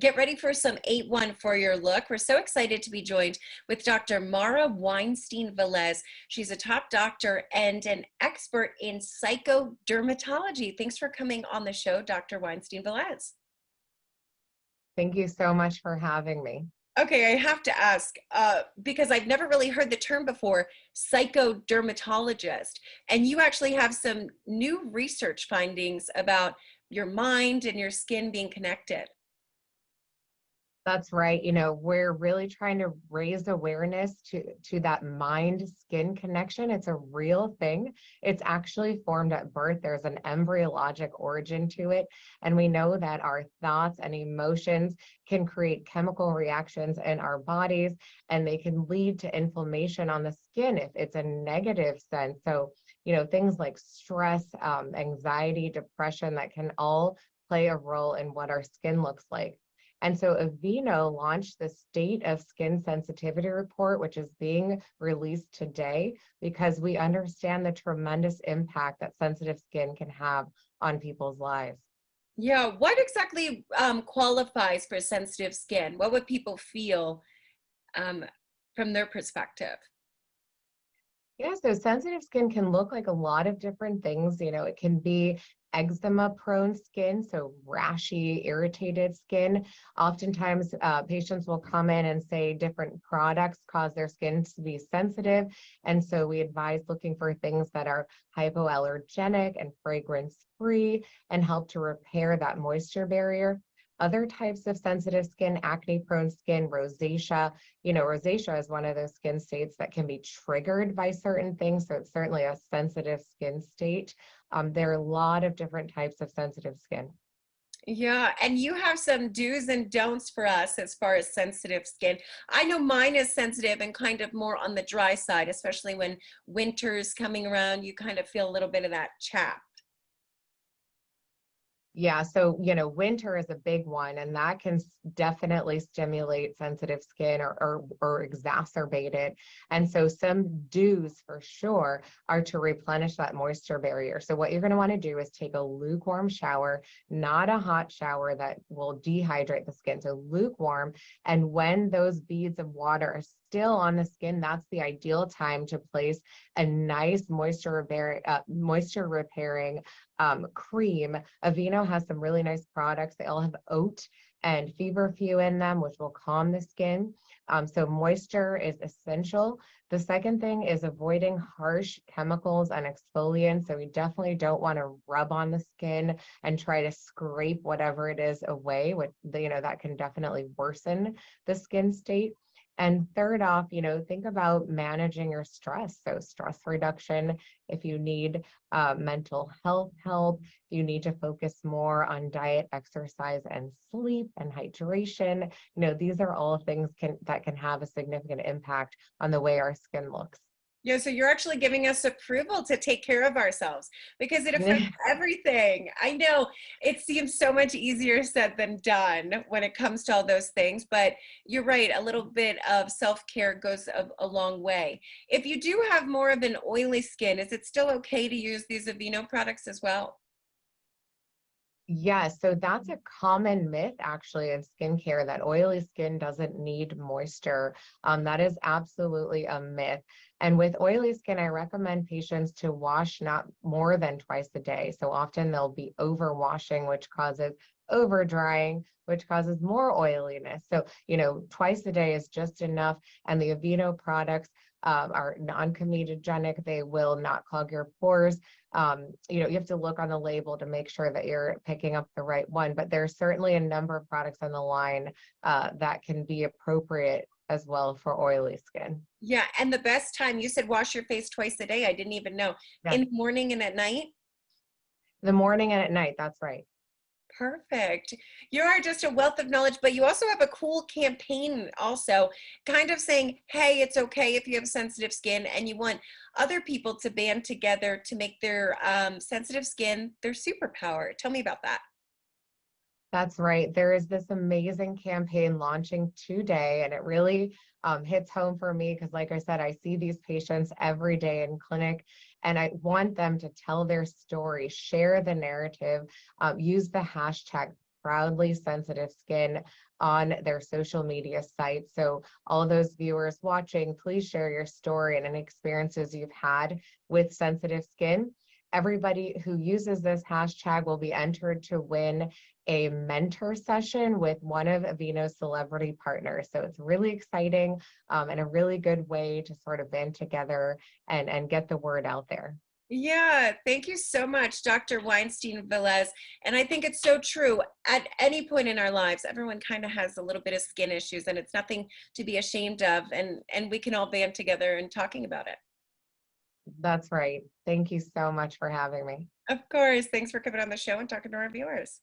Get ready for some 8-1 for your look. We're so excited to be joined with Dr. Mara Weinstein-Velez. She's a top doctor and an expert in psychodermatology. Thanks for coming on the show, Dr. Weinstein-Velez. Thank you so much for having me. Okay, I have to ask, because I've never really heard the term before, psychodermatologist. And you actually have some new research findings about your mind and your skin being connected. That's right. You know, we're really trying to raise awareness to that mind-skin connection. It's a real thing. It's actually formed at birth. There's an embryologic origin to it. And we know that our thoughts and emotions can create chemical reactions in our bodies, and they can lead to inflammation on the skin if it's a negative sense. So, you know, things like stress, anxiety, depression, that can all play a role in what our skin looks like. And so Aveeno launched the State of Skin Sensitivity Report, which is being released today, because we understand the tremendous impact that sensitive skin can have on people's lives. Yeah, what exactly qualifies for sensitive skin? What would people feel from their perspective? Yeah, so sensitive skin can look like a lot of different things. You know, it can be eczema prone skin, so rashy, irritated skin. Oftentimes, patients will come in and say different products cause their skin to be sensitive. And so we advise looking for things that are hypoallergenic and fragrance free and help to repair that moisture barrier. Other types of sensitive skin, acne-prone skin, rosacea. You know, rosacea is one of those skin states that can be triggered by certain things, so it's certainly a sensitive skin state. There are a lot of different types of sensitive skin. Yeah, and you have some do's and don'ts for us as far as sensitive skin. I know mine is sensitive and kind of more on the dry side, especially when winter's coming around, you kind of feel a little bit of that chafe. Yeah, so, you know, winter is a big one, and that can definitely stimulate sensitive skin or exacerbate it. And so some do's for sure are to replenish that moisture barrier. So what you're going to want to do is take a lukewarm shower, not a hot shower that will dehydrate the skin. So lukewarm. And when those beads of water are still on the skin, that's the ideal time to place a nice moisture repairing cream. Aveeno has some really nice products. They all have oat and feverfew in them, which will calm the skin. So moisture is essential. The second thing is avoiding harsh chemicals and exfoliants. So we definitely don't want to rub on the skin and try to scrape whatever it is away, which, you know, that can definitely worsen the skin state. And third off, you know, think about managing your stress. So stress reduction, if you need mental health help, you need to focus more on diet, exercise, and sleep and hydration. You know, these are all things that can have a significant impact on the way our skin looks. Yeah, so you're actually giving us approval to take care of ourselves because it affects everything. I know it seems so much easier said than done when it comes to all those things, but you're right, a little bit of self-care goes a long way. If you do have more of an oily skin, is it still okay to use these Aveeno products as well? Yes, so that's a common myth actually in skincare, that oily skin doesn't need moisture. That is absolutely a myth. And with oily skin, I recommend patients to wash not more than twice a day. So often they'll be overwashing, which causes over drying, which causes more oiliness. So, you know, twice a day is just enough. And the Aveeno products are non-comedogenic. They will not clog your pores. You know, you have to look on the label to make sure that you're picking up the right one, but there's certainly a number of products on the line that can be appropriate as well for oily skin. Yeah, and the best time, you said wash your face twice a day. I didn't even know. Yeah. In the morning and at night? The morning and at night, that's right. Perfect. You are just a wealth of knowledge, but you also have a cool campaign also kind of saying, hey, it's okay if you have sensitive skin, and you want other people to band together to make their sensitive skin their superpower. Tell me about that. That's right. There is this amazing campaign launching today, and it really hits home for me because, like I said, I see these patients every day in clinic, and I want them to tell their story, share the narrative, use the hashtag proudly sensitive skin on their social media sites. So all those viewers watching, please share your story and any experiences you've had with sensitive skin. Everybody who uses this hashtag will be entered to win a mentor session with one of Aveeno's celebrity partners. So it's really exciting, and a really good way to sort of band together and get the word out there. Yeah, thank you so much, Dr. Weinstein Velez. And I think it's so true. At any point in our lives, everyone kind of has a little bit of skin issues, and it's nothing to be ashamed of. And we can all band together and talking about it. That's right. Thank you so much for having me. Of course. Thanks for coming on the show and talking to our viewers.